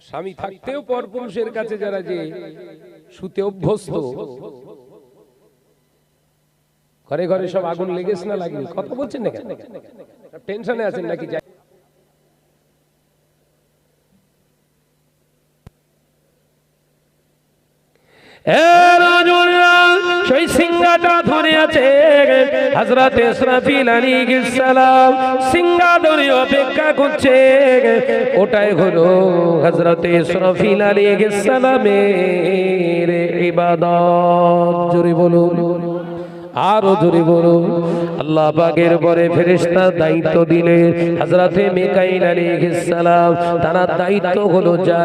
স্বামী থাকতেও পরপুরুষের কাছে যারা যে শুতে অভ্যস্ত, ঘরে ঘরে সব আগুন লেগেছে না লাগেনি? কথা বলছেন না কেন? টেনশনে আছেন নাকি? সেই সিংহাটা ধরে আছে হযরত ইসরাফিল আলাইহিস সালাম, সিংহা ধরে অপেক্ষা করছে। ওটাই হলো হযরত ইসরাফিল আলাইহিস সালামের ইবাদত। জোরে বলুন, আরো জোরে বলুন। আল্লাহ পাকের পরে ফেরেশতা দায়িত্ব দিলেন হযরতে মিকাইল আলাইহিস সালাম। তার দায়িত্ব হলো যা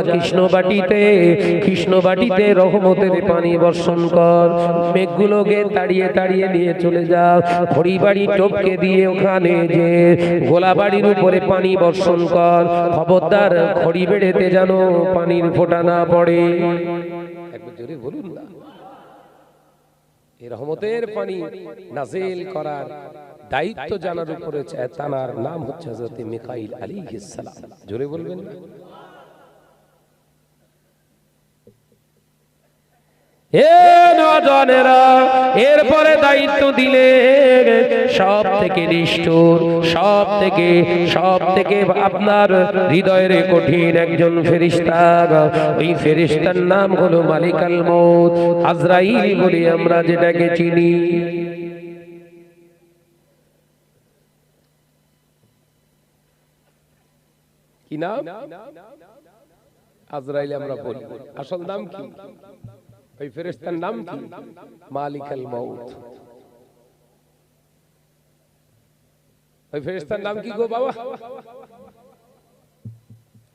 কৃষ্ণবাটিতে রহমতের পানি বর্ষণ কর, মেঘগুলোকে তাড়িয়ে তাড়িয়ে নিয়ে চলে যাও, খড়িবাড়ি টপকে দিয়ে ওখানে যে গোলাবাড়ির উপরে পানি বর্ষণ কর। খবরদার খড়ি বেড়েতে যেন পানির ফোঁটা না পড়ে। একবার জোরে বলুন না। রহমতের পানি নাজিল করার দায়িত্ব জানার উপরে তার নাম হচ্ছে হযরত মিকাইল আলাইহিস সালাম। জোরে বলবেন না? এরপরে দায়িত্ব দিলেন সব থেকে নিষ্ঠুর, সব থেকে আপনার হৃদয়ের কঠিন একজন ফেরেশতা। ওই ফেরেশতার নাম হলো মালিকাল মউত, আজরাইল বলে আমরা যেটাকে চিনি। কি নাম? আজরাইল আমরা বলি, আসল নাম কি? ওই ফেরেশতার নাম কি? মালিকাল মউত। ওই ফেরেশতার নাম কি গো বাবা?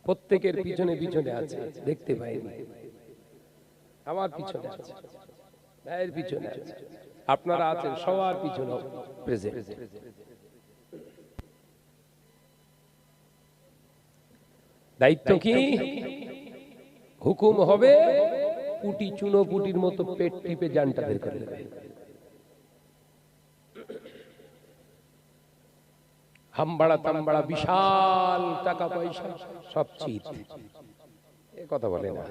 প্রত্যেকের পিছনে পিছনে আছে, দেখতে পাইনি। আমার পিছনে আছে, ভাইয়ের পিছনে আছে, আপনারা আছেন, সবার পিছনে প্রেজেন্ট। দায়িত্ব কি? হুকুম হবে, পুটি চুনো পুটির মতো পেট টিপে জানটা বের করে দেবে। হামবাড়া তামবাড়া বিশাল টাকা পয়সা সব চিত, এ কথা বলে না।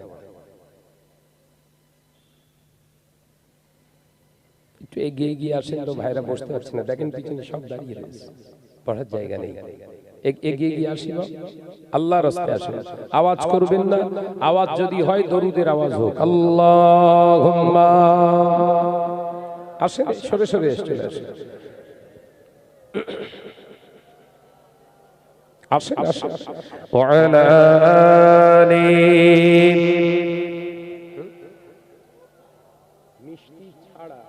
একটু এগিয়ে গিয়ে আসেন তো, ভাইরা বসতে পারছে না, দেখেন পিছনে সব দাঁড়িয়ে রয়েছে, পড়ার জায়গা নেই। এগিয়ে গিয়ে আসি, আল্লাহর রাস্তায় আসেন, আওয়াজ করবেন না। আওয়াজ যদি হয় দরুদের আওয়াজ হোক, আল্লাহুম্মা। আসেন, সরে সরে চলে আসেন, আসেন আসেন। ওয়ালা আলি মিষ্টি ছাড়া,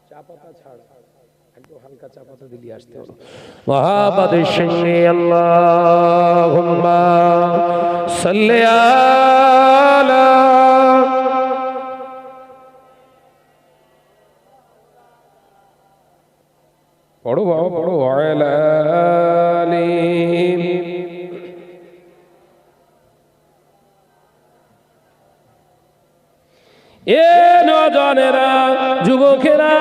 চা পাতা ছাড়া, একদম হালকা চা পাতা দিলি আসতে হবে। মুহাম্মাদের সঙ্গে আল্লাহুম্মা সাল্লি আলা পড়ো বাবা পড়ো, ওয়ালা আলি। এ নওজওয়ানেরা, যুবকেরা,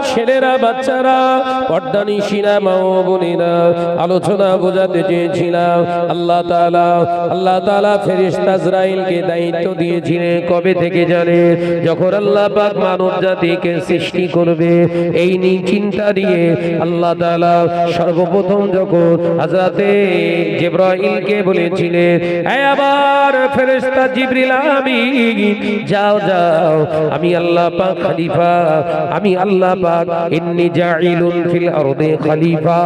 ছেলেরা, বাচ্চারা, পর্দানিশীরা, মা ও বোনেরা, আলোচনা বোঝাতে চেয়েছিলাম আল্লাহ তাআলা ফেরেশতা আজরাইলকে দায়িত্ব দিয়েছিলেন কবে থেকে জানে? যখন আল্লাহ পাক মানব জাতিকে সৃষ্টি করবে, এই নিয়ে চিন্তা দিয়ে আল্লাহ তাআলা সর্বপ্রথম যখন হযরতে জিবরাইলকে বলেছিলেন, হে আমার ফেরেশতা জিবরিল আমিন, যাও যাও, আমি আল্লাহ পাক খলিফা, আমি আল্লাহ পাক ইন্নী জাইলুন ফিল আরদি খলিফা,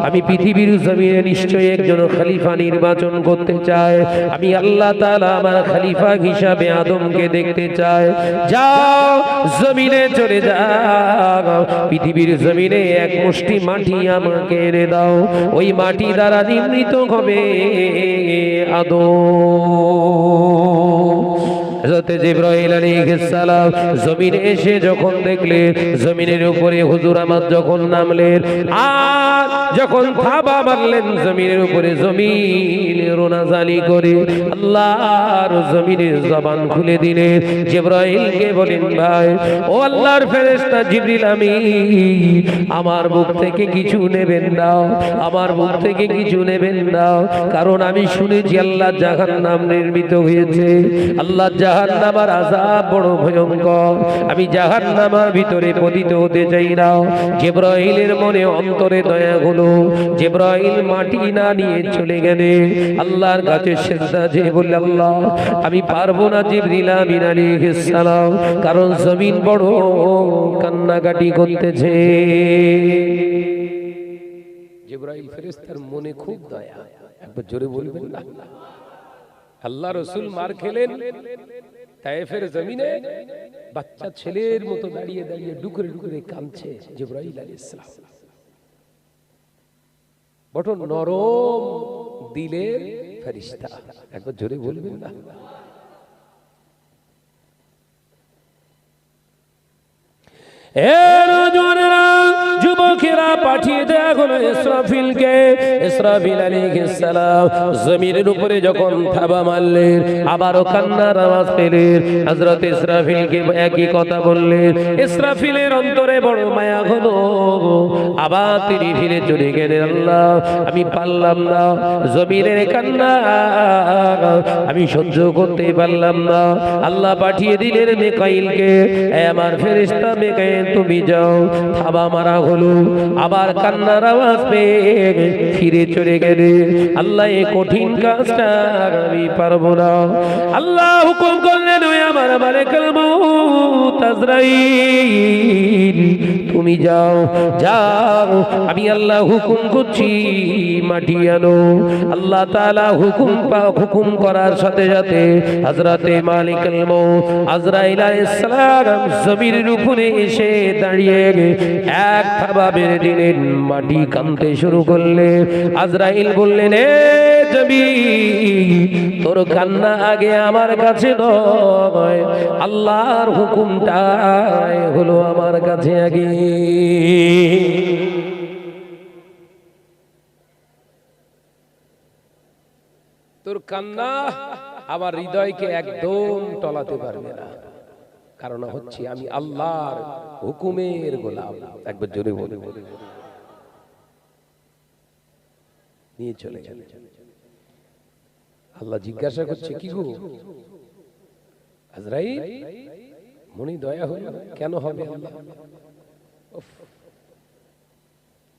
আমি পৃথিবীর জমিনে নিশ্চয়ই একজন খলিফা নির্বাচন করতে চাই। আমি আল্লাহ তাআলা আমার খলিফা হিসাবে আদমকে দেখতে চাই। যাও জমিনে চলে যাও, পৃথিবীর জমিনে এক মুষ্টি মাটি আমাকে এনে দাও, ওই মাটি দ্বারা নির্মিত হবে আদম। হযরত জিবরাইল আলাইহিস সালাম জমিনে এসে যখন দেখলেন, জমিনের উপরে হুজুর আমার যখন নামলেন, আর যখন থাবা মারলেন জমিনের উপরে, জমিন রোনাজালি করে আল্লাহর জমিনের জবান খুলে দিলেন। জিবরাইলকে বলেন, ভাই ও আল্লাহর ফেরেশতা জিবরিল, আমি আমার মুখ থেকে কিছু নেবেন না, আমার মুখ থেকে কিছু নেবেন না, কারণ আমি শুনেছি আল্লাহ জাহান্নাম নির্মিত হয়েছে, আল্লাহ জাহান্নামের আযাব বড় ভয়ঙ্কর, আমি জাহান্নামের ভিতরে পতিত হতে চাই না। জিবরাইলের মনে অন্তরে দয়া হলো। জিবরাইল মাটি না নিয়ে চলে গেলে আল্লাহর কাছে সিজদা দিয়ে বলল, আল্লাহ আমি পারবো না জিবরিল আমিন আলাইহিস সালাম, কারণ জমিন বড় কান্নাকাটি করতেছে। জিবরাইল ফেরেশতার মনে খুব দয়া, একবার জোরে বলবেন না। আল্লাহ রাসূল মার খেলেন তায়েফের জমিনে, বাচ্চা ছেলের মতো দাঁড়িয়ে দাঁড়িয়ে ডুকরে ডুকরে কাঁদছে জিবরাইল আলাইহিস সালাম। বড় নরম দিলের ফেরেশতা, একবার জোরে বলবেন না। যুবকেরা পাঠিয়ে দেয়া হলো ইসরাফিলকে। ইসরাফিল আলাইহিস সালাম জমিনের উপরে যখন থাবা মারলেন, আবারও কান্নার আওয়াজ পেলেন। হযরত ইসরাফিলকে একই কথা বললেন। ইসরাফিলের অন্তরে বড় মায়া হলো, আবার তিনি ফিরে চলে গেলেন। আল্লাহ আমি পারলাম না, জমিনের কান্না আমি সহ্য করতে পারলাম না। আল্লাহ পাঠিয়ে দিলেন মিকাইলকে, আমার ফেরেশতা মিকাইল তুমি যাও। থাবা মারা হলো, আবার কান্নার আওয়াজ পেয়ে ফিরে চলে গেলে। আল্লাহ এই কঠিন কাজটা আমি পারবো না। আল্লাহ হুকুম করলেন, ওই আমার মালাকুল মউত আজরাইল তুমি যাও, যাও, আমি আল্লাহ হুকুম করছি মাটি আনো। আল্লাহ তাআলা হুকুম করার সাথে সাথে হযরতে মালিকুল মউত আজরাইল আলাইহিস সালাম জমিনের উপরে এসে দাঁড়িয়ে এক থাবা মেরে দিলেন, মাটি কাঁদতে শুরু করলে। আজরাইল বললেন, এ জমিন তোর কান্না আগে আমার কাছে নয়, আল্লাহর হুকুমটাই হলো আমার কাছে আগে। তোর কান্না আমার হৃদয়কে একদম টলাতে পারবে না, কারণ হচ্ছে আমি আল্লাহর হুকুমের গোলাম। একবার জোরে বলে নিয়ে চলে গেল। আল্লাহ জিজ্ঞাসা করছে, কি গো আজরাইল, মনে দয়া হলো? কেন হবে আল্লাহ?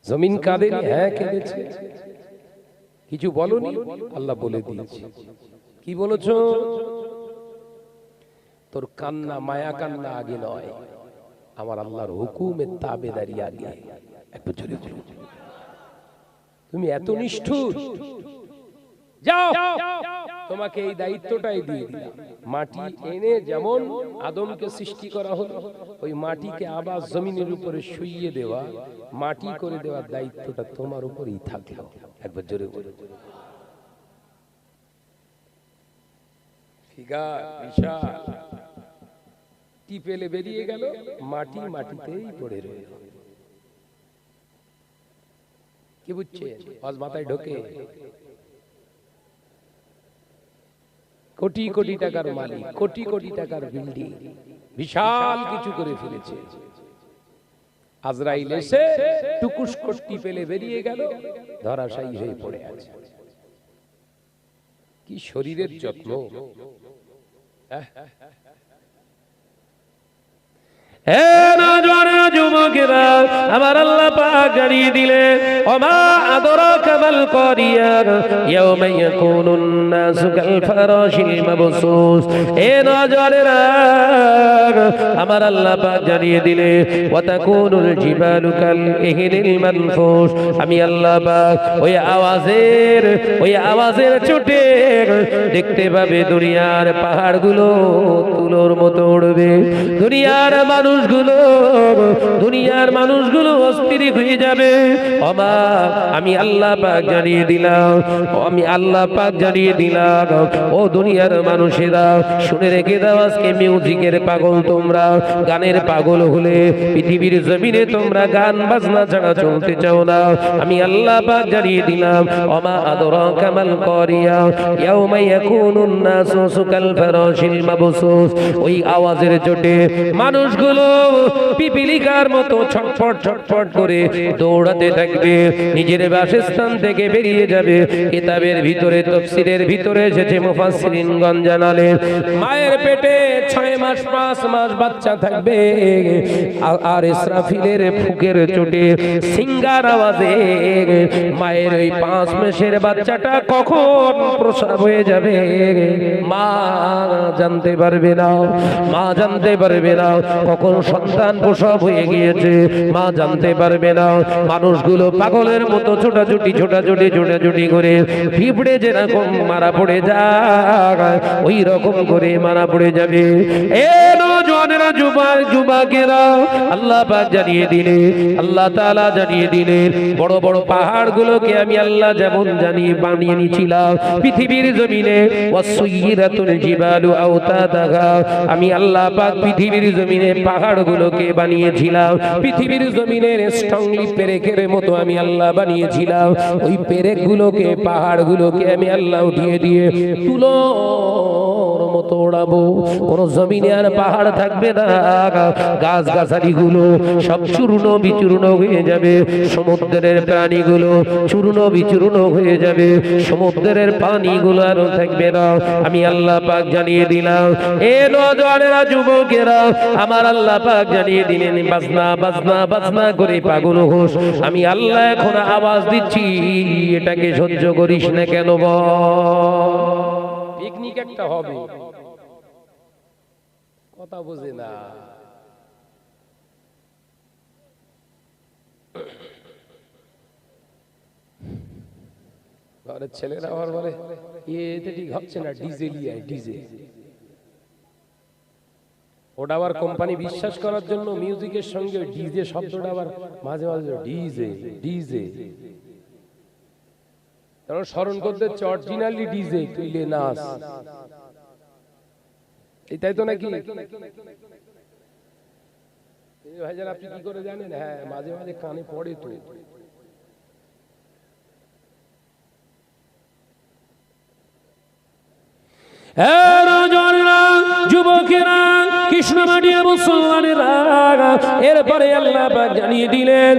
জমিন কাঁদেনি? হ্যাঁ কেঁদেছে। কিছু বলনি? আল্লাহ বলে দিয়েছে। কি বলেছো? তোর কান্না মায়া কান্না আগে নয়, আমার আল্লাহর হুকুমের তাবেদারি আগে। একটু জোরে বলো। তুমি এত নিষ্ঠুর, যাও, তোমাকে এই দায়িত্বটাই দিয়ে দিলাম। মাটি এনে যেমন আদমকে সৃষ্টি করা হলো, ওই মাটিকে আবার জমিনের উপরে শুইয়ে দেওয়া, মাটি করে দেওয়ার দায়িত্বটা তোমার উপরেই থাকলো। একবার জোরে বলো। ফিগার বিশাল, টিপেলে বেরিয়ে গেল, মাটি মাটিতেই পড়ে রইল। কি বুঝছে? আজ মাথায় ঢোকে। কোটি কোটি টাকার মালিক, কোটি কোটি টাকার বিল্ডিং, বিশাল কিছু করে ফেলেছে। আজরাইল এসে টুকুস কোটি পেলে বেরিয়ে গেল, ধরাশায়ী হয়ে পড়ে আছে। কি শরীরের যত্ন! যুবকেরা, আমার আল্লাহ পাক জানিয়ে দিলেন, ওমা আদরাকা মাল কারিয়া ইয়াউমা ইয়াকুনুন নাসু কাল ফারাশিল মাবসুস। এ নজরেরা, আমার আল্লাহ পাক জানিয়ে দিলেন, ওয়া তাকুনুল জিবালু কাল ইহলিল মানফুস। আমি আল্লাহ পাক ওই আওয়াজের চোটে দেখতে পাবে দুনিয়ার পাহাড়গুলো তুলোর মতো উড়বে, দুনিয়ার মানুষগুলো অস্থির হয়ে যাবে। বাবা আমি আল্লাহ পাক জানিয়ে দিলাম, ও দুনিয়ার মানুষেরা শুনে রেখে দাও, আজকে মিউজিকের পাগল তোমরা, গানের পাগল হলে পৃথিবীর জমিনে তোমরা গান বাজনা ছাড়া চলতে চাও না। আমি আল্লাহ পাক জানিয়ে দিলাম, ওমা আদরাকা মাল কারিয়া ইয়াউমা ইয়াকুনুন নাসু সুকাল ফারাশিল মাবসুস। ওই আওয়াজের চোটে মানুষগুলো পিপিলিকার মতো ছটফট ছটফট করে দৌড়াতে থাকবে, নিজের বাসস্থান থেকে বেরিয়ে যাবে। কিতাবের ভিতরে তাফসীরের ভিতরে এসেছে, মুফাসসিরিনগণ জানালেন মায়ের পেটে 6 মাস 5 মাস বাচ্চা থাকবে, আর ইসরাফিলের ফুকের চোটে সিঙ্গার আওয়াজে মায়ের ওই 5 মাসের বাচ্চাটা কখন প্রসব হয়ে যাবে মা জানতে পারবে না, কখন সন্তান প্রসব হয়ে গিয়েছে মা জানতে পারবে না। মানুষগুলো পাগলের মতো ছোটাছুটি করে পিঁপড়ে যেরকম মারা পড়ে যায় ওই রকম করে মারা পড়ে যাবে। এ নওজওয়ানেরা, যুবকেরা, আল্লাহ পাক জানিয়ে দিলেন, আল্লাহ তাআলা জানিয়ে দিলেন, বড় বড় পাহাড়গুলোকে আমি আল্লাহ যেমন জানিয়ে বানিয়ে নিয়েছিলাম পৃথিবীর জমিনে, ওয়াসুয়িরাতুল জিবালু আওতাদাহা, আমি আল্লাহ পাক পৃথিবীর জমিনে পাহাড়গুলোকে বানিয়েছিলাম, পৃথিবীর জমিনের স্ট্রংলি পেরেকের মতো আমি আল্লাহ বানিয়েছিলাম। ওই পেরেকগুলোকে পাহাড়গুলোকে আমি আল্লাহ উঠিয়ে দিয়ে তুলোর মতো ওড়াবো, কোন জমিনে আর পাহাড় থাকবে না, গাছ গাছালিগুলো সব চূর্ণ বিচূর্ণ হয়ে যাবে, সমুদ্রের প্রাণীগুলো চূর্ণ বিচূর্ণ হয়ে যাবে, সমুদ্রের পানিগুলো আর থাকবে না। আমি আল্লাহ পাক জানিয়ে দিলাম, এ নওজওয়ানেরা, যুবকেরা, আমার আল্লাহ পাক জানিয়ে দিলেন, বাজনা করে পাগল হোস, আমি আল্লাহ এখন আওয়াজ দিচ্ছি, এটাকে সহ্য করিস না কেন বল? পিকনিক একটা হবে, কথা বোঝে না। ঘরের ছেলেরা আবার বলে এতে ঠিক হচ্ছে না, ডিজে লিয়ে ডিজে। ওটা আবার কোম্পানি বিশ্বাস করার জন্য মিউজিকের সঙ্গে ডিজে শব্দটা আবার মাঝে মাঝে ডিজে কারণ স্মরণ করতে অরিজিনালি ডিজে তুইলে নাচ, এটাই তো নাকি ভাইজান? আপনি কি করে জানেন? হ্যাঁ, মাঝে মাঝে কানে পড়ে তো। যুবকেরা, কৃষ্ণমাটিয়া মুসলমানেরা, এরপরে আল্লাহ পাক জানিয়ে দিলেন,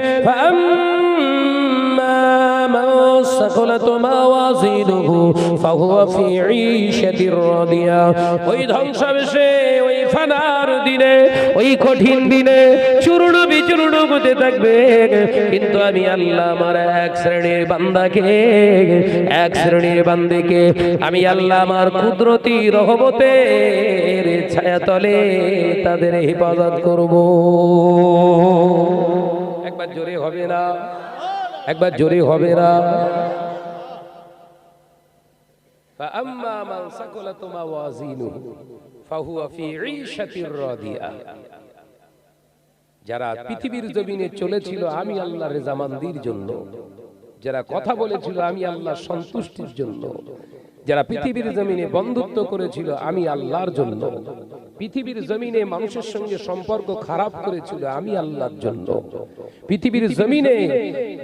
ওই ধ্বংসাবশেষে, ওই ফানার দিনে, ওই কঠিন দিনে চূর্ণ বিচূর্ণ হতে থাকবে, কিন্তু আমি আল্লাহ আমার এক শ্রেণীর বান্দাকে আমি আল্লাহ আমার কুদরতি রহমতের ছায়াতলে তাদের হেফাজত করব। একবার জোরে হবে না? একবার জোরে হবে না? فأما من ثقلت موازينه فهو في عيشة راضية। যারা পৃথিবীর জমিনে চলেছিল আমি আল্লাহর রেজামন্দির জন্য, যারা কথা বলেছিল আমি আল্লাহর সন্তুষ্টির জন্য, যারা পৃথিবীর জমিনে বন্ধুত্ব করেছিল আমি আল্লাহর জন্য, পৃথিবীর জমিনে মানুষের সঙ্গে সম্পর্ক খারাপ করেছিল আমি আল্লাহর জন্য, পৃথিবীর জমিনে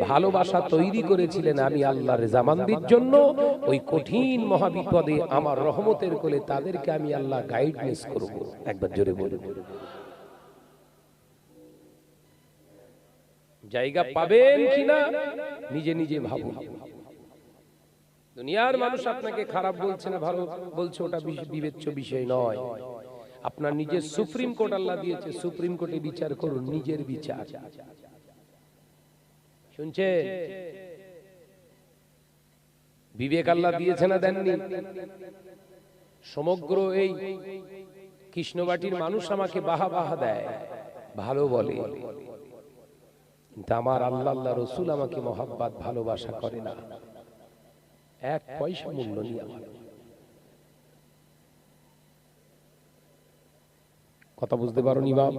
ভালোবাসা তৈরি করেছিলেন আমি আল্লাহর রেজামন্দির জন্য, ওই কঠিন মহাবিপদে আমার রহমতের কোলে তাদেরকে আমি আল্লাহ গাইডনেস করব। একবার জোরে বলুন। জায়গা পাবেন কিনা নিজে নিজে ভাবুন। দুনিয়ার মানুষ আপনাকে খারাপ বলছে না ভালো বলছে, ওটা বিবেচ্য বিষয় নয়। আপনার নিজের সুপ্রিম কোর্ট আল্লাহ দিয়েছে, সুপ্রিম কোর্টে বিচার করুন, নিজের বিচার। শুনছে? বিবেক আল্লাহ দিয়েছে না দেননি? সমগ্র এই কৃষ্ণবাটির মানুষ আমাকে বাহা দেয়, ভালো বলে, কিন্তু আমার আল্লাহ রসুল আমাকে মহাব্বত ভালোবাসা করে না, এক পয়সা মূল্য নেই আমার। কথা বুঝতে পারোনি বাপ?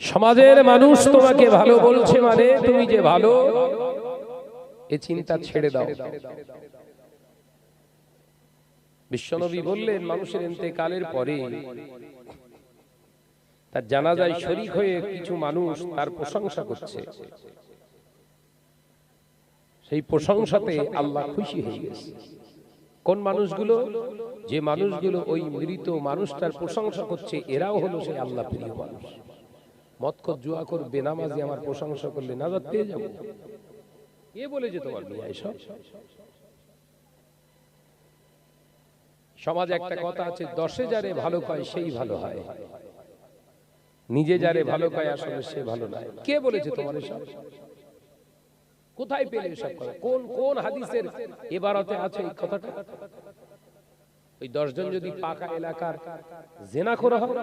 সমাজের মানুষ তোমাকে ভালো বলছে মানে তুমি যে ভালো, এ চিন্তা ছেড়ে দাও। বিশ্বনবী বললেন, মানুষের ইন্তেকালের পরে তার জানাজায় শরীক হয়ে কিছু মানুষ তার প্রশংসা করছে, সেই প্রশংসাতে আল্লাহ খুশি হয়ে গেছে। কোন মানুষগুলো? যে মানুষগুলো ওই মৃত মানুষটার প্রশংসা করছে, এরাও হলো সেই আল্লাহ প্রিয় মানুষ। মদখোর, জুয়াখোর, বেনামাজি আমার প্রশংসা করলে নাজাত পেয়ে যাব, কে বলেছে তোমার মিয়া এসব? সমাজে একটা কথা আছে, 10 যারে ভালো কয় সেই ভালো হয়, নিজে যারে ভালো কয় আসলে সে ভালো নয়। কে বলেছে তোমার এসব? কোথায় পেলে এসব কথা? কোন কোন হাদিসের ইবারতে আছে এই কথাটা? ওই 10 জন যদি পাকা এলাকার জিনাখোর হয়,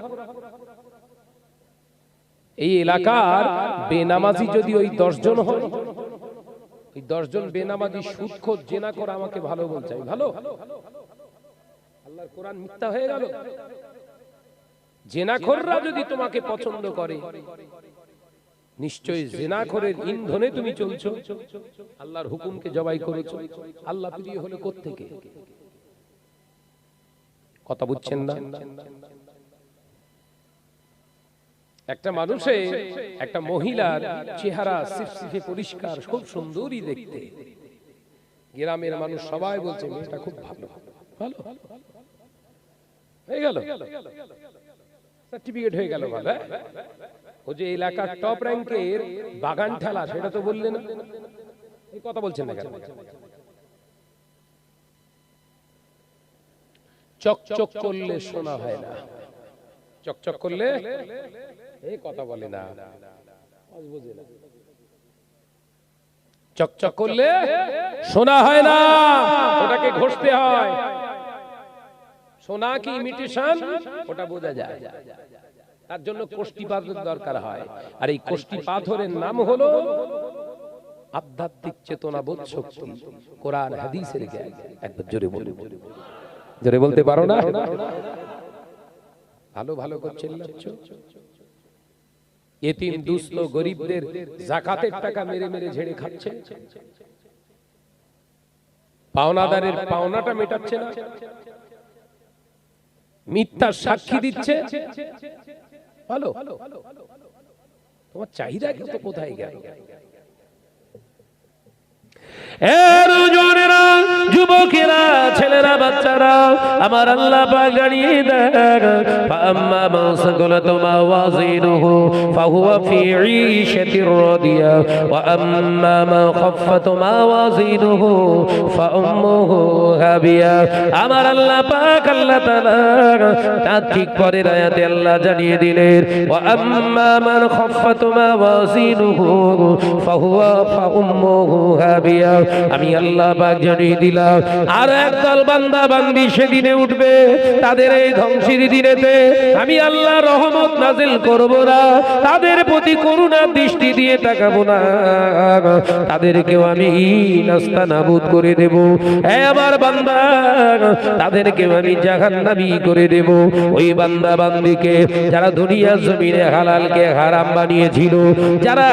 এই এলাকার বেনামাজি যদি ওই 10 জন হয়, ওই 10 জন বেনামাজি সুদখোর জিনাখোর আমাকে ভালো বলছে, আমি ভালো? আল্লাহর কোরআন মিথ্যা হয়ে গেল? জিনাখোররা যদি তোমাকে পছন্দ করে, নিশ্চয়ই জিনাখোরের ইন্ধনে তুমি চলছো, আল্লাহর হুকুমকে জবাই করেছো। আল্লাহ প্রিয় হলে কোত্থেকে? কথা বুঝছেন না? একটা মানুষের, একটা মহিলার চেহারা সিফসিফে পরিষ্কার, খুব সুন্দরী দেখতে, গ্রামের মানুষ সবাই বলছে মেয়েটা খুব ভালো। ভালো হয়ে গেল, সার্টিফিকেট হয়ে গেল ভালো। ও যে এলাকার টপ র্যাঙ্কের বাগান ঠালা, সেটা তো বললেন না। এই কথা বলছেন না কেন? চকচক করলে শোনা হয় না, চকচক করলে এই কথা বলে না, চকচক করলে শোনা হয় না, ওটাকে ঘষতে হয়। সোনা কি ইমিটেশন, ওটা বোঝা যায়। তার জন্য কোষ্টি পাথরের দরকার হয়, আর এই কোষ্টি পাথরের নাম হলো আধ্যাত্মিক চেতনা, বোধ শক্তি, কোরআন হাদিসের জ্ঞান। একবার জোরে বলুন, জোরে বলতে পারো না? ভালো ভালো করছেন লাগছো। এতিম দুস্থ গরিবদের যাকাতের টাকা মেরে মেরে ঝেড়ে খাচ্ছে, পাওনাদারের পাওনাটা মেটাচ্ছে না, মিথ্যা সাক্ষী দিচ্ছে। ভালো, তোমার চাহিদা কিন্তু কোথায় গেল? যুবকেরা, ছেলেরা, বাচ্চারা, আমার আল্লাহ পাক জানিয়ে দেন, ফাআম্মা মান সাকালাত মাওয়াজিনুহু ফাহুয়া ফি ঈশাতির রাদিয়া ওয়া আম্মা মান খাফফাত মাওয়াজিনুহু ফাউম্মুহু হাবিয়া। আমার আল্লাহ পাক, আল্লাহ তাআলা তার ঠিক পরের আয়াতে আল্লাহ জানিয়ে দিলেন, ওয়া আম্মা মান খাফফাত মাওয়াজিনুহু ফাহুয়া ফাউম্মুহু হাবিয়া। আমি আল্লাহ পাক জানিয়ে দিলাম, আর একদল বান্দা বান্দি সেদিনে উঠবে, তাদের এই ধ্বংসের দিনেতে আমি আল্লাহ রহমত নাজিল করব না, তাদের প্রতি করুণার দৃষ্টি দিয়ে তাকাবো না, তাদেরকেও আমি নাস্তানাবুদ করে দেব। হে আমার বান্দা, তাদেরকেও আমি জাহান্নামী করে দেব। ওই বান্দা বান্দিকে যারা দুনিয়ার জমিনে হালালকে হারাম বানিয়েছিল, যারা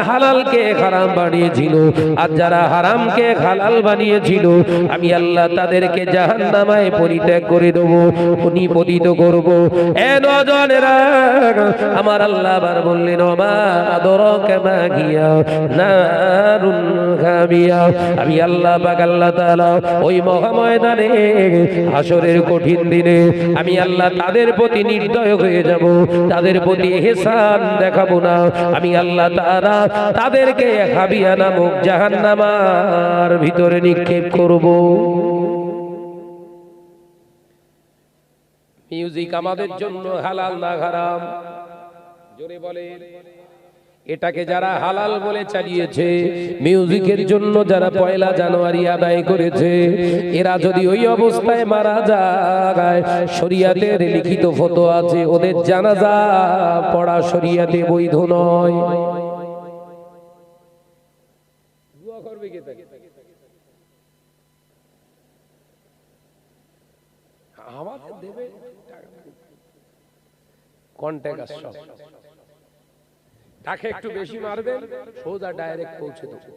হালালকে হারাম বানিয়েছিল, আর যারা হারামকে হালাল বানিয়েছিল, আমি আল্লাহ তাদেরকে জাহান্নামায় পরিত্যাগ করে দেব, পতিত করব। এ নওজওয়ানেরা, আমার আল্লাহ আবার বললেন, ওমা আদরাকা মা হিয়া নারুন হামিয়া। আমি আল্লাহ পাক, আল্লাহ তাআলা ওই মহাময়দানে, হাসরের কঠিন দিনে আমি আল্লাহ তাদের প্রতি নির্দয় হয়ে যাব, তাদের প্রতি ইহসান দেখাবো না। আমি আল্লাহ তাআলা তাদেরকে হাবিয়া নামক জাহান্নামার ভিতরে নিক্ষেপ করব। মিউজিক আমাদের জন্য হালাল না হারাম? জোরে বলেন। এটাকে যারা হালাল বলে চালিয়েছে, মিউজিকের জন্য যারা 1 জানুয়ারি আদায় করেছে, এরা যদি ওই অবস্থায় মারা যায়, শরীয়তের লিখিত ফতোয়া আছে, ওদের জানাজা পড়া শরীয়তে বৈধ নয়। দোয়া করবে কে তাকে? আমাদের দেবে কন্ট্যাক্ট সব, তাকে একটু বেশি মারবেন সোজা ডাইরেক্ট পৌঁছে দেবে।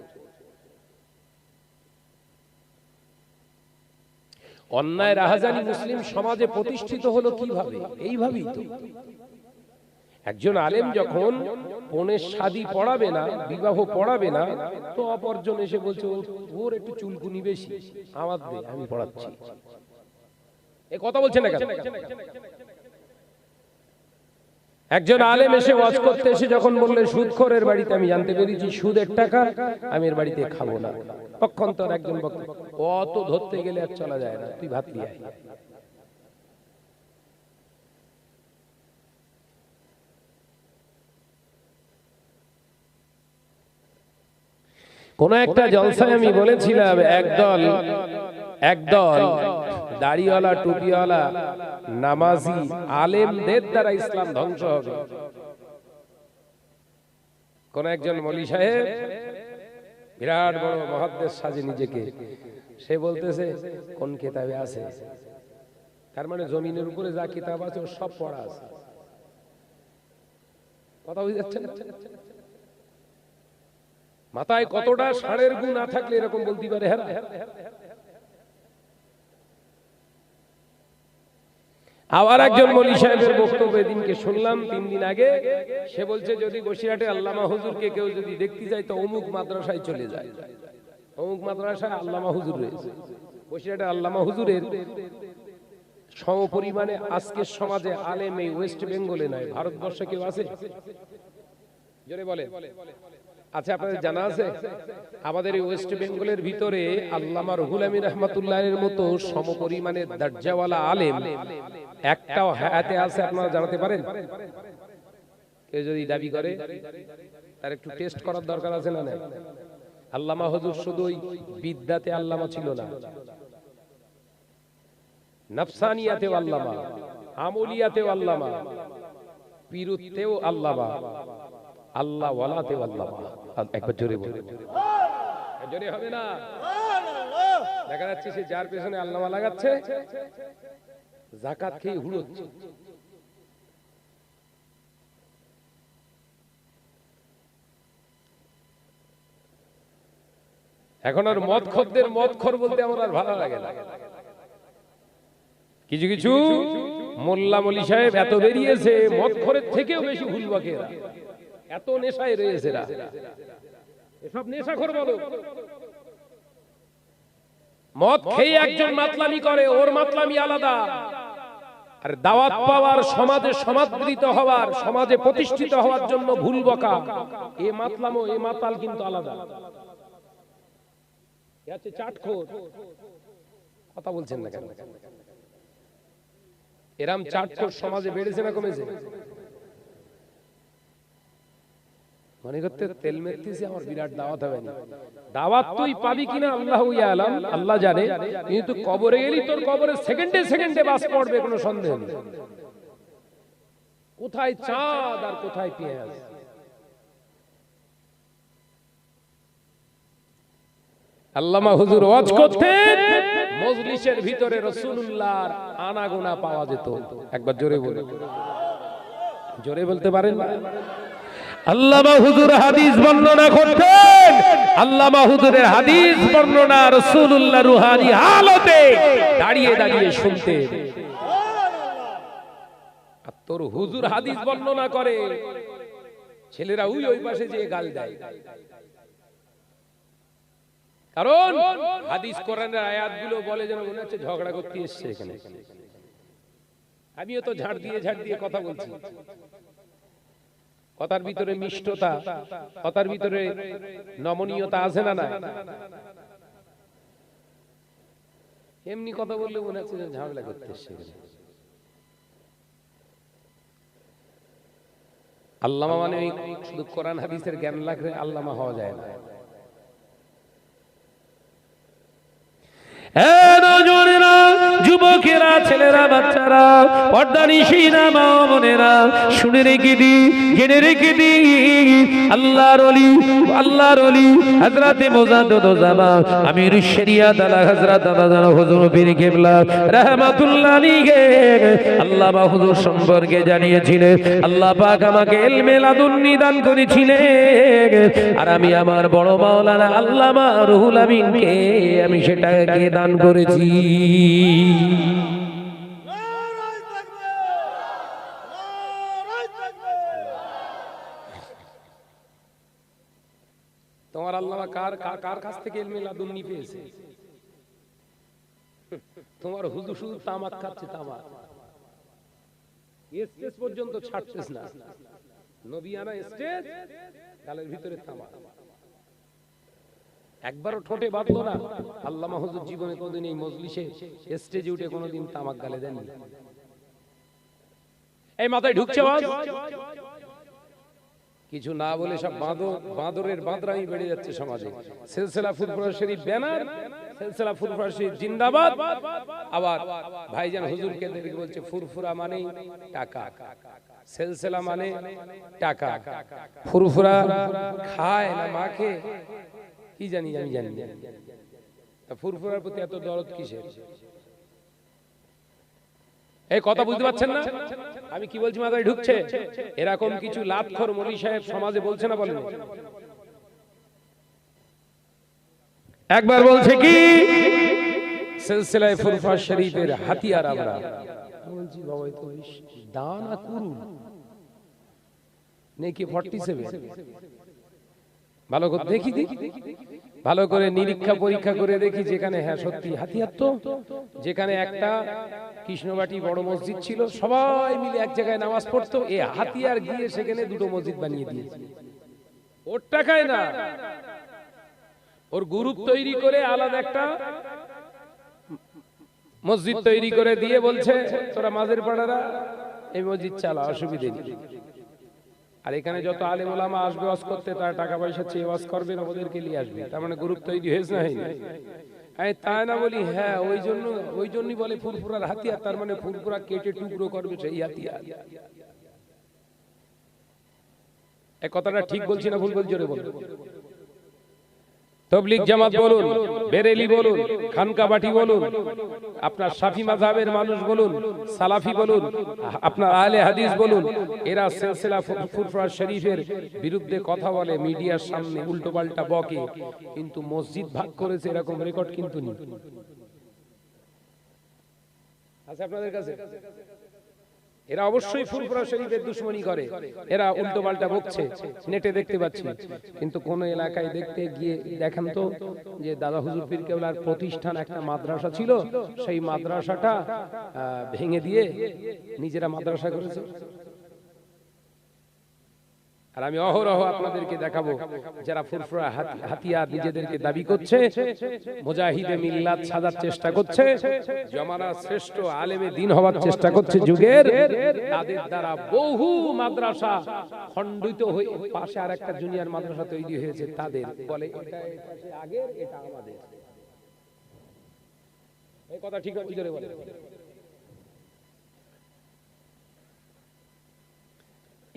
অন্যায় রাহাজানি মুসলিম সমাজে প্রতিষ্ঠিত হলো কিভাবে? এইভাবেই তো। একজন আলেম যখন পনের শাদী পড়াবে না, বিবাহ পড়াবে না, তো অপরজন এসে বলছে ওর একটু চুলকুনি বেশি, আমার দে, আমি পড়াচ্ছি। এ কথা বলছে না কেন? একজন আলেম এসে ওয়াজ করতে এসে যখন বললেন সুদখোরের বাড়িতে আমি জানতে পেরেছি সুদের টাকা আমি এর বাড়িতে খাবো না, পক্ষান্তর একজন বক্তা অত ধরতে গেলে আর চলা যায় না, তুই ভাত নিয়ে আয়। কোন একটা জলসায় আমি বলেছিলাম একদল দাড়িওয়ালা টুপিওয়ালা নামাজি আলেমদের দ্বারা ইসলাম ধ্বংস হবে। কোন একজন মৌলী সাহেব বিরাট বড় মুহাদ্দিস সাজে নিজেকে, সে বলতেছে কোন কিতাবে আছে, তার মানে জমিনের উপরে যা কিতাব আছে ও সব পড়া আছে। কথা বুঝতে যাচ্ছে? মাথায় কতটা ষাঁড়ের গু না থাকলে এরকম বলতে পারে? হ্যাঁ, আবার একজন মৌলী সাহেবের বক্তব্য এদিনকে শুনলাম 3 দিন আগে, সে বলছে যদি বসিরহাটে আল্লামা হুজুরকে কেউ যদি দেখতে যায় তো অমুক মাদ্রাসায় চলে যায়। অমুক মাদ্রাসায় আল্লামা হুজুর রয়েছে। বসিরহাটে আল্লামা হুজুরের সমপরিমাণে আজকের সমাজে আলেম এই ওয়েস্ট বেঙ্গলে নয়, ভারতবর্ষে কেউ আছে? জোরে বলে। আচ্ছা, আপনাদের জানা আছে আমাদের এই ওয়েস্ট বেঙ্গলের ভিতরে আল্লামা রুহুল আমিন রাহমাতুল্লাহের মতো সমপরিমাণের দরজাওয়ালা আলেম একটাও হায়াতে আছে? আপনারা জানাতে পারেন? কেউ যদি দাবি করে তার একটু টেস্ট করার দরকার আছে না? আল্লামা হুজুর শুধু বিদ্যাতে আল্লামা ছিল না, নফসানিয়াতেও আল্লামা, আমলিয়াতেও আল্লামা, পীরুত্বেও আল্লামা, আল্লাহ ওয়ালাতেও আল্লামা। একবার জোরে বলুন। জোরে হবে না? দেখা যাচ্ছে সে যার পেছনে আল্লামা লাগাচ্ছে যাকাত খেয়ে হুড়োচ্ছে। এখন আর মদ খদ্দের মদ খোর বলতে আমার আর ভালো লাগে না। কিছু কিছু মোল্লা মৌলী সাহেব এত বেরিয়েছে মদ খোরের থেকেও বেশি ভুল বকে এরা, এত নেশায় রয়েছে এরা। এসব নেশাখোর বলো। মদ খেয়ে একজন মাতলামি করে, ওর মাতলামি আলাদা, আর দাওয়াত পাওয়ার, সমাজে সমাদৃত হওয়ার, সমাজে প্রতিষ্ঠিত হওয়ার জন্য ভুল বকা, এ মাতলামো এ মাতাল কিন্তু আলাদা। আছে চাটখোর। কথা বলছেন না কেন? এরম চাটখোর সমাজে বেড়েছে না কমেছে? মনে করতে তেল মেরতেছি আমার বিরাট দাওয়াত হবে না। দাওয়াত তুই পাবি কিনা আল্লাহুই আলাম, আল্লাহ জানে, কিন্তু কবরে গেলি তোর কবরে সেকেন্ডে সেকেন্ডে বাস পড়বে, কোনো সন্দেহ নেই। কোথায় চাঁদ আর কোথায় পেঁয়াজ? আল্লামা হুজুর ওয়াজ করতেন, মজলিসের ভিতরে রাসূলুল্লাহর আনাগোনা পাওয়া যেত। একবার জোরে বলুন। জোরে বলতে পারেন না? আল্লামা হুজুর হাদিস বর্ণনা করতেন, আল্লামা হুজুরের হাদিস বর্ণনা রাসূলুল্লাহ রুহানি হালতে দাঁড়িয়ে দাঁড়িয়ে শুনতেন। আর তোর হুজুর হাদিস বর্ণনা করে, ছেলেরা ওই পাশে যেয়ে গাল দেয়। কারণ হাদিস কোরআনের আয়াতগুলো বলে যেন মনে হচ্ছে ঝগড়া করতে এসছে এখানে। আমিও তো ঝাড় দিয়ে কথা বলছি। কথার ভিতরে মিষ্টতা, কথার ভিতরে নমনীয়তা আছে না? না, এমনি কথা বললে মনে হচ্ছে ঝামেলা করতে এসছে। আল্লামা মানে শুধু কোরআন হাদিসের জ্ঞান লাগলে আল্লামা হওয়া যায় না। যুবকেরা যুবকেরা, ছেলেরা, বাচ্চারা, পর্দানিশীনা মা বোনেরা, শুনে রেখে দি, জেনে রেখে দি, আল্লাহর ওলি হযরতে মুজাদ্দিদুজ্জামান আমিরুশ শরিয়াত আলা হযরত আল্লাহ হুজুর পীর কিবলা রাহমাতুল্লাহ আলাইহি আল্লামা হুজুর সম্পর্কে জানিয়েছিলেন, আল্লাহ পাক আমাকে ইলমে লাদুন্নি দান করেছিলেন, আর আমি আমার বড় মাওলানা আল্লামা রুহুল আমিনকে আমি সেটাকে দান করেছি। তোমার আল্লামা কার কাছ থেকে ইলমে লাদুন্নি পেয়েছে? তোমার হুজুর শুধু তামাক খাচ্ছে, তামাক স্টেজ পর্যন্ত ছাড়তেছ না, নবিয়ানা স্টেজ, গালের ভিতরে তামাক, একবারও ঠোঁটে বাঁধলো না। আল্লামা হুজুর জীবনে কোনদিন এই মজলিসে স্টেজে উঠে কোনদিন তামাক গালে দেননি। এই মাথায় ঢুকছে কিছু না বলে সব বাঁদরের বাঁদরামি বেড়ে যাচ্ছে সমাজে। সিলসিলা ফুরফুরা শরীফ ব্যানার, সিলসিলা ফুরফুরা শরীফ জিন্দাবাদ। আবার ভাইজান হুজুরকে দেখে বলছে ফুরফুরা মানে টাকা, সিলসিলা মানে টাকা। ফুরফুরা খায় না মাখে কি জানি ফুরফুরার প্রতি এত দরদ কিসের? এই কথা বুঝতে পারছেন না আমি কি বলছি? মাথায় ঢুকছে? এরকম কিছু লাতখোর মৌলী সাহেব সমাজে বলছে না, বলেন? একবার বলছে কি সিলসিলা ফুরফুরা শরীফের হাতিয়ার আমরা। বলছি বাবা তো দানা কুরু নেকি 47, ভালো করে দেখি, ভালো করে নিরীক্ষা পরীক্ষা করে দেখি, যেখানে হ্যাঁ সত্যি হাতিয়ার, তো যেখানে একটা কৃষ্ণবাটি বড় মসজিদ ছিল, সবাই মিলে এক জায়গায় নামাজ পড়তো, এই হাতিয়ার গিয়ে সেখানে দুটো মসজিদ বানিয়ে দিয়েছে। ওর টাকায় না, ওর গ্রুপ তৈরি করে আলাদা একটা মসজিদ তৈরি করে দিয়ে বলছে তোরা মাঝের পাড়ারা এই মসজিদ চালা, অসুবিধে নেই। আর এখানে যত আলেম ওলামা আসবে ওয়াজ করতে, তারা টাকা পয়সা চেয়ে ওয়াজ করবে না, ওদেরকে নিয়ে আসবে। তার মানে গ্রুপ তৈরি হয়েছে না? আমি তাই না বলি, হ্যাঁ ওই জন্যই বলে ফুরফুরার হাতিয়ার, তার মানে ফুরফুরা কেটে টুকরো করবে সেই হাতিয়ার। এই কথাটা ঠিক বলছি না ভুল বলছি? জোরে বলুন। তবলিগ জামাত বলুন, বেরেলি বলুন, খানকাবাটি বলুন, আপনার শাফি মাযহাবের মানুষ বলুন, সালাফি বলুন, আপনার আহলে হাদিস বলুন, এরা সিলসিলা ফুরফুরা শরীফের বিরুদ্ধে কথা বলে, মিডিয়ার সামনে উল্টো পাল্টা বকে, কিন্তু মসজিদ ভাগ করেছে এরকম রেকর্ড কিন্তু নেই। আছে আপনাদের কাছে? এরা অবশ্যই ফুরফুরা শরীফের দুশমনি করে, এরা উল্টো পাল্টা বকছে, নেটে দেখতে পাচ্ছি। কিন্তু কোন এলাকায় দেখতে গিয়ে দেখেন তো যে দাদা হুজুর পীর কেবলার প্রতিষ্ঠান একটা মাদ্রাসা ছিল, সেই মাদ্রাসাটা ভেঙে দিয়ে নিজেরা মাদ্রাসা করেছে। আর আমি অহরহ আপনাদেরকে দেখাবো যারা ফুরফুরা হাতিয়ার নিজেদেরকে দাবি করছে, মুজাহিদে মিল্লাত সাজার চেষ্টা করছে, জামানার শ্রেষ্ঠ আলেমে দ্বীন হওয়ার চেষ্টা করছে যুগের, তাদের দ্বারা বহু মাদ্রাসা খণ্ডিত হয়ে পাশে আর একটা জুনিয়র মাদ্রাসা তৈরি হয়েছে। তাদের বলে এটা আগের, এটা আমাদের। এই কথা ঠিক আছে? জোরে বলেন।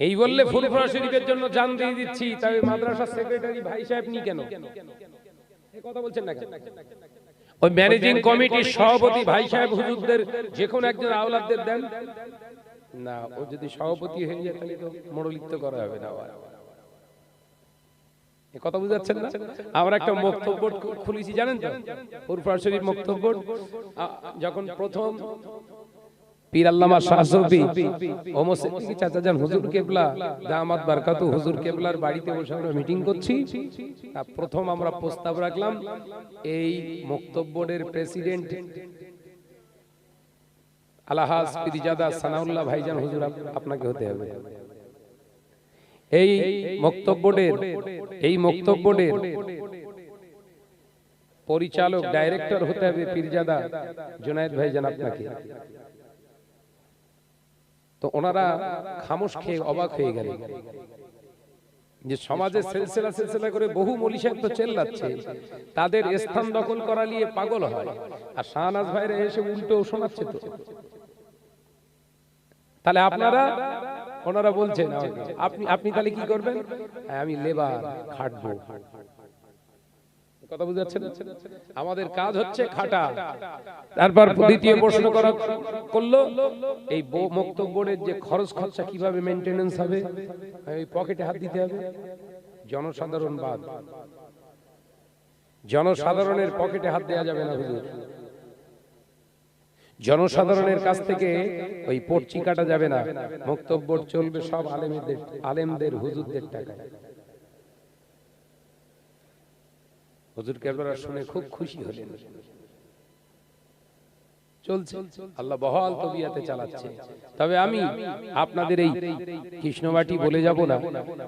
এই বললে ফুরফুরা শরীফের জন্য জান দিয়ে দিচ্ছি, তবে মাদ্রাসার সেক্রেটারি ভাই সাহেব নি কেন? এই কথা বলছেন না কেন? ওই ম্যানেজিং কমিটির সভাপতি ভাই সাহেব হুজুরদের যে কোনো একজন আওলাদদের দেন না। ও যদি সভাপতি হয়ে যায় তাহলে তো মনোনীত করা হবে না। এই কথা বুঝাচ্ছেন না? আমরা একটা মুক্তব বোর্ড খুলেছি, জানেন তো? ফুরফুরা শরীফ মুক্তব বোর্ড। যখন প্রথম পীর আল্লামা শাহ সুফি ওমর সিদ্দিকী চাচা জান হুজুর কেবলা দামাত বারকাতু হুজুর কেবলার বাড়িতে বসে আমরা মিটিং করছি, প্রথম আমরা প্রস্তাব রাখলাম এই মুক্তব বোর্ডের প্রেসিডেন্ট আলহাজ পীরজাদা সানাউল্লাহ ভাইজান হুজুর আপনাকে হতে হবে। এই মুক্তব বোর্ডের পরিচালক ডাইরেক্টর হতে হবে পীরজাদা জুনায়েদ ভাইজান আপনাকে। তো ওনারা খামোশ খেয়ে অবাক হয়ে গেলেন। যে সমাজে সিলসিলা সিলসিলা করে বহু মৌলী সাহেব তো চেল্লাচ্ছে, তাদের স্থান দখল করা নিয়ে পাগল হয়, আর শাহনাজ ভাইরা এসে উল্টো শোনাচ্ছে। তো তাহলে আপনারা, ওনারা বলছেন আপনি তাহলে কি করবেন? আমি লেবার খাটবো। কথা বুঝতে পারছেন? আমাদের কাজ হচ্ছে খাটা। তারপর দ্বিতীয় প্রশ্ন করলো এই বক্তব্য বোর্ডের যে খরচ খরচা কিভাবে মেইনটেনেন্স হবে, এই পকেটে হাত দিতে হবে। জনসাধারণ বাদ, জনসাধারণের পকেটে হাত দেওয়া যাবে না হুজুর। জনসাধারণের কাছ থেকে ওই পর্চি কাটা যাবে না। বক্তব্য চলবে সব আলেমদের হুজুরদের টাকায়। হুজুরকে আপনারা শুনে খুব খুশি হলেন। চলছে, আল্লাহ বহাল তবিয়াতে চালাচ্ছে। তবে আমি আপনাদের এই কৃষ্ণবাটি বলে যাব না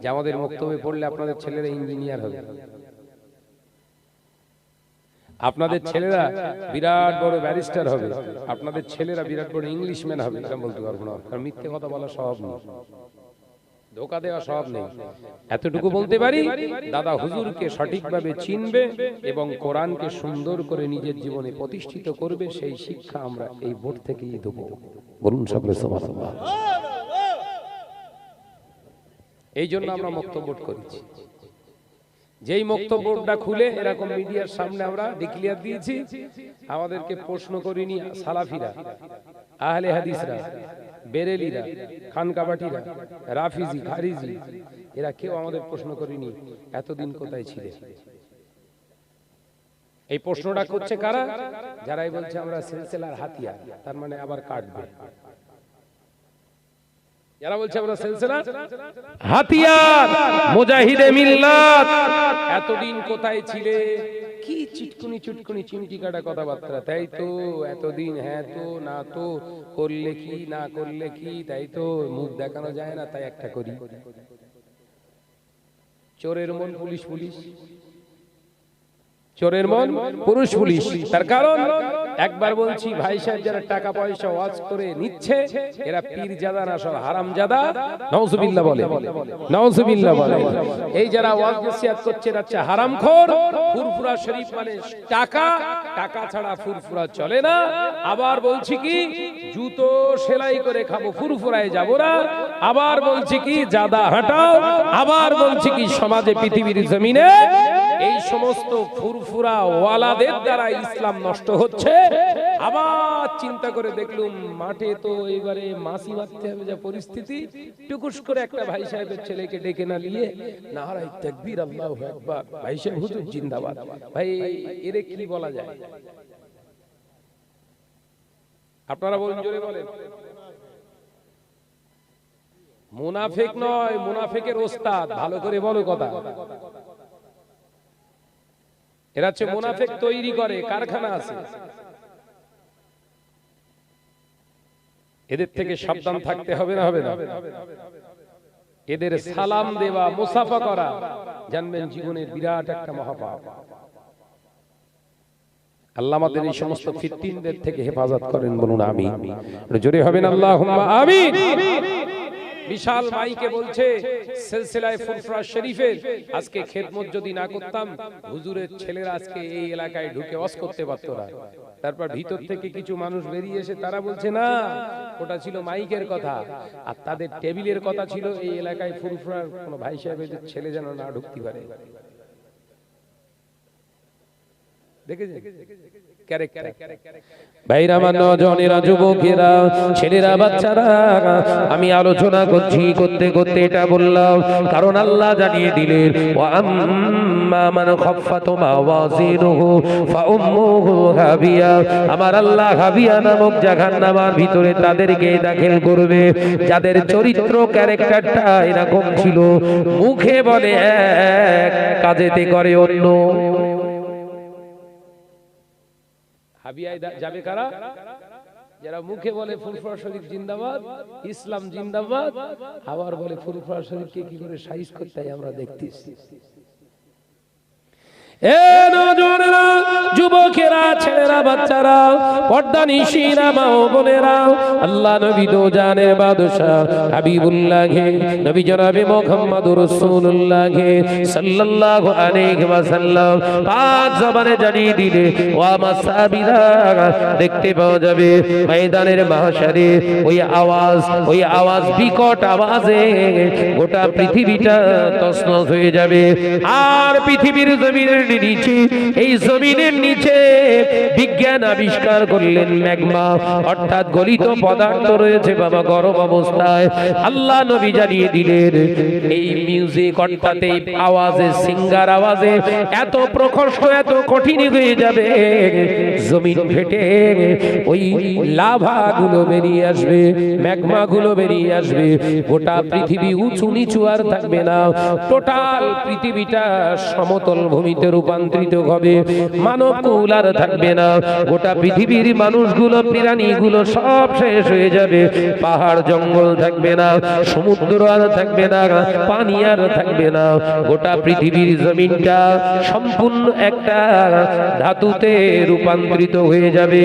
যে আমাদের বক্তব্যে পড়লে আপনাদের ছেলেরা ইঞ্জিনিয়ার হবে, আপনাদের ছেলেরা বিরাট বড় ব্যারিস্টার হবে, আপনাদের ছেলেরা বিরাট বড় ইংলিশম্যান হবে, এটা বলতে পারবো না। কারণ মিথ্যে কথা বলা সব নেই, ধোকা দেওয়া সব নেই। এতটুকু বলতে পারি, দাদা হুজুরকে সঠিকভাবে চিনবে এবং কোরআনকে সুন্দর করে নিজের জীবনে প্রতিষ্ঠিত করবে, সেই শিক্ষা আমরা এই বোর্ড থেকেই দেব। বলুন সকলে সুবহানাল্লাহ। এই জন্য আমরা বক্তব্য করেছি। যেই বক্তব্যটা খুলে এরকম মিডিয়ার সামনে আমরা ডিক্লেয়ার দিয়েছি, আমাদেরকে প্রশ্ন করিনি সালাফিরা, আহলে হাদিসরা, বেরেলিরা, খানকাবাটিরা, রাফিজি, খারিজি, এরা কেউ আমাদের প্রশ্ন করিনি এতদিন কোথায় ছিলে। এই প্রশ্নটা করছে কারা? যারাই বলছে আমরা সিলসিলার হাতিয়ার, তার মানে আবার কাটবে। যারা বলছে আমরা সিলসিলা হাতিয়ার, মুজাহিদে মিল্লাত, এতদিন কোথায় ছিলে? কি চিটকুনি চুটকুনি চিমটি কাটা কথাবার্তা। তাই তো এতদিন, হ্যাঁ তো, না তো, করলে কি না করলে কি, তাই তো মুখ দেখানো যায় না, তাই একটা করি। চোরের মন পুলিশ পুলিশ, চোরের মন পুরুষ পুলিশ। তার কারণ একবার বলছি, ভাই সাহেব যারা টাকা পয়সা ওয়াজ করে নিচ্ছে, এরা পীরজাদা না, সব হারামজাদা। নাউজুবিল্লাহ বলে, নাউজুবিল্লাহ বলে। এই যারা ওয়াজ নসিহত করছে এরা হচ্ছে হারামখোর। ফুরফুরা শরীফ মানে টাকা, টাকা ছাড়া ফুরফুরা চলে না। আবার বলছি কি, জুতো সেলাই করে খাবো, ফুরফুরায় যাব না। আবার বলছি কি, জাদা হাঁটাও। আবার বলছি কি, সমাজে পৃথিবীর জমিনে এই সমস্ত ফুরফুরা ওয়ালাদের দ্বারা ইসলাম নষ্ট হচ্ছে। আবার চিন্তা করে দেখলুম মাঠে তো এবারে মাসি মারতে হবে যা পরিস্থিতি, টুকুস করে একটা ভাই সাহেবের ছেলেকে ডেকে না নিয়ে নারায়ে তাকবীর আল্লাহু আকবার, ভাই সাহেব হুজুর জিন্দাবাদ। ভাই এরে কি বলা যায়? আপনারা বলুন, জোরে বলেন। মুনাফিক নয়, মুনাফিকের ওস্তাদ। ভালো করে বলো কথা। এরা হচ্ছে মুনাফিক তৈরি করে, কারখানা আছে। এদের থেকে সাবধান থাকতে হবে না, হবে না? এদের সালাম দেওয়া, মুসাফা করা, জানবেন জীবনের বিরাট একটা মহাপাপ। আল্লাহ আমাদের এই সমস্ত ফিতনাদের থেকে হেফাজত করেন, বলুন আমিন। জোরে হবেন আল্লাহুম্মা আমিন। বিশাল মাইকে বলছে সিলসিলায়ে ফুরফুরা শরীফের আজকে খেদমত যদি না করতাম, হুজুরের ছেলেরা আজকে এই এলাকায় ঢুকে ওয়াজ করতে পারত না। তারপর ভিতর থেকে কিছু মানুষ বেরিয়ে এসে তারা বলছে না, ওটা ছিল মাইকের কথা, আর তাদের টেবিলের কথা ছিল এই এলাকায় ফুরফুরার কোন ভাই সাহেবের ছেলে যেন না ঢুকতে পারে। দেখেছেন ক্যারেক্টার? ভাইরা, আমার নওজওয়ানেরা, যুবকেরা, ছেলেরা, বাচ্চারা, আমি আলোচনা করতে করতে এটা বললাম কারণ আল্লাহ জানিয়ে দিলেন, ওয়া আম্মা মান খাফফাত মাওয়াজিনুহু ফাউম্মুহু হাবিয়া। আমার আল্লাহ হাবিয়া নামক জাহান্নামের ভিতরে তাদেরকে দাখিল করবে যাদের চরিত্র, ক্যারেক্টারটা এরকম ছিল, মুখে বলে এক, কাজেতে করে অন্য। হাবিয়ায় যাবে কারা? যারা মুখে বলে ফুরফুরা শরীফ জিন্দাবাদ, ইসলাম জিন্দাবাদ, আবার বলে ফুরফুরা শরীফকে কি করে সাইজ করতে হয় আমরা দেখতেছি। এ নওজোয়ানেরা, যুবকেরা, ছেলেরা, বাচ্চারা, পর্দানিশীরা, মা ও বোনেরা, আল্লাহ নবী দো জানের বাদশা হাবিবুল্লাহ নবী জনাবে মুহাম্মদুর রাসূলুল্লাহ সাল্লাল্লাহু আলাইহি ওয়াসাল্লাম পাক জবানে জানিয়ে দিলে, ও আমার সাহাবীরা, দেখতে পাওয়া যাবে ময়দানের মাহশারে ওই আওয়াজ বিকট আওয়াজে গোটা পৃথিবীটা তছনছ হয়ে যাবে। আর পৃথিবীর জমিনের নিচে, এই জমিনের নিচে বিজ্ঞান আবিষ্কার করলেন ম্যাগমা, অর্থাৎ গলিত পদার্থ রয়েছে বাবা গরম অবস্থায়। আল্লাহ নবী জানিয়ে দিলেন এই মিউজিক অর্থাৎ এই আওয়াজে, সিঙ্গার আওয়াজে এত প্রকষ্ট, এত কঠিন হয়ে যাবে, জমিন ফেটে ওই লাভা গুলো বেরিয়ে আসবে, ম্যাগমা গুলো বেরিয়ে আসবে, গোটা পৃথিবী উঁচু নিচু আর থাকবে না, টোটাল পৃথিবীটা সমতল ভূমিতে রূপান্তরিত হবে, মানব কুল আর থাকবে না, গোটা পৃথিবীর মানুষগুলো, প্রাণীগুলো সব শেষ হয়ে যাবে, পাহাড় জঙ্গল থাকবে না, সমুদ্র আর থাকবে না, পানি আর থাকবে না, গোটা পৃথিবীর জমিনটা সম্পূর্ণ একটা ধাতুতে রূপান্তরিত হয়ে যাবে।